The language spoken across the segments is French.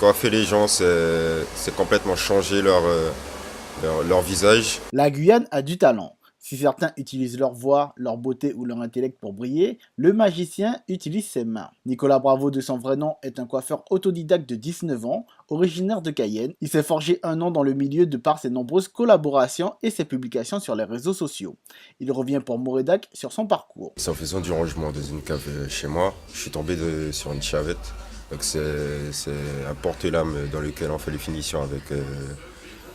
coiffer les gens, c'est complètement changer leur visage. La Guyane a du talent. Si certains utilisent leur voix, leur beauté ou leur intellect pour briller, le magicien utilise ses mains. Nicolas Bravo, de son vrai nom, est un coiffeur autodidacte de 19 ans, originaire de Cayenne. Il s'est forgé un nom dans le milieu de par ses nombreuses collaborations et ses publications sur les réseaux sociaux. Il revient pour Moredac sur son parcours. C'est en faisant du rangement dans une cave chez moi, je suis tombé sur une chavette. Donc c'est un porte-lame dans lequel on fait les finitions avec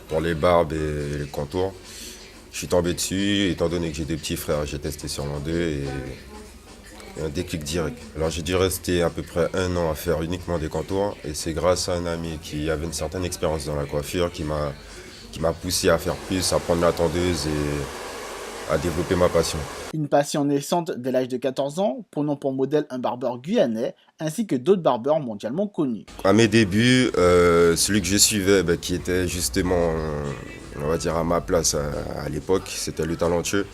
pour les barbes et les contours. Je suis tombé dessus, étant donné que j'ai deux petits frères, j'ai testé sur l'un d'eux et un déclic direct. Alors j'ai dû rester à peu près 1 an à faire uniquement des contours et c'est grâce à un ami qui avait une certaine expérience dans la coiffure qui m'a poussé à faire plus, à prendre la tondeuse et à développer ma passion. Une passion naissante dès l'âge de 14 ans, prenant pour modèle un barbeur guyanais, ainsi que d'autres barbeurs mondialement connus. À mes débuts, celui que je suivais, qui était justement, on va dire, à ma place à l'époque, c'était le talentueux.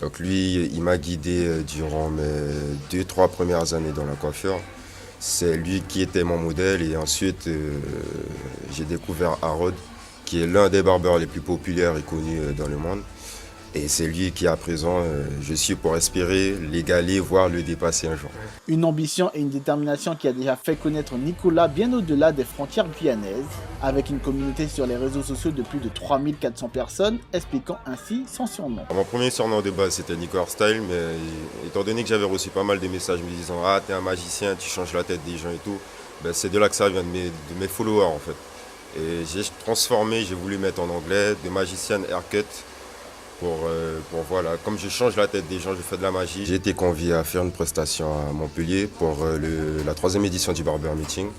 Donc lui, il m'a guidé durant mes 2-3 premières années dans la coiffure. C'est lui qui était mon modèle et ensuite j'ai découvert Harrod, qui est l'un des barbeurs les plus populaires et connus dans le monde. Et c'est lui qui à présent, je suis pour espérer l'égaler, voire le dépasser un jour. Une ambition et une détermination qui a déjà fait connaître Nicolas bien au-delà des frontières guyanaises, avec une communauté sur les réseaux sociaux de plus de 3400 personnes, expliquant ainsi son surnom. Mon premier surnom de base c'était Nico Style, mais étant donné que j'avais reçu pas mal de messages me disant ah t'es un magicien, tu changes la tête des gens et tout, c'est de là que ça vient de mes followers en fait. Et j'ai transformé, j'ai voulu mettre en anglais de magician haircut. Pour voilà, comme je change la tête des gens, je fais de la magie. J'ai été convié à faire une prestation à Montpellier pour la 3e édition du Barber Meeting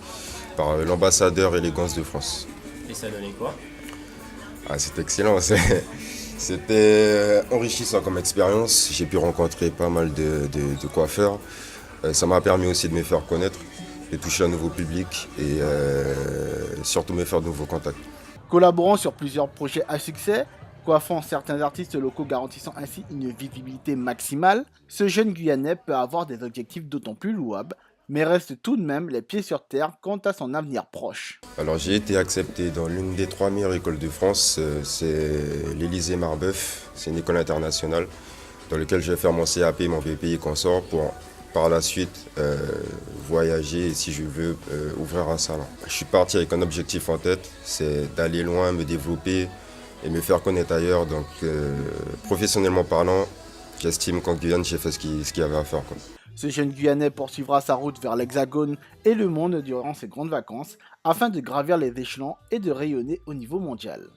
par l'ambassadeur élégance de France. Et ça donnait quoi? Ah, c'était excellent, c'était enrichissant comme expérience. J'ai pu rencontrer pas mal de coiffeurs. Ça m'a permis aussi de me faire connaître, de toucher un nouveau public et surtout me faire de nouveaux contacts. Collaborant sur plusieurs projets à succès, coiffant certains artistes locaux garantissant ainsi une visibilité maximale, ce jeune Guyanais peut avoir des objectifs d'autant plus louables, mais reste tout de même les pieds sur terre quant à son avenir proche. Alors j'ai été accepté dans l'une des 3 meilleures écoles de France, c'est l'Élysée Marbeuf, c'est une école internationale dans laquelle je vais faire mon CAP, mon VPI et consort pour par la suite voyager et si je veux ouvrir un salon. Je suis parti avec un objectif en tête, c'est d'aller loin, me développer et me faire connaître ailleurs. Donc professionnellement parlant, j'estime qu'en Guyane j'ai fait ce qu'il y avait à faire, quoi. Ce jeune Guyanais poursuivra sa route vers l'Hexagone et le monde durant ses grandes vacances afin de gravir les échelons et de rayonner au niveau mondial.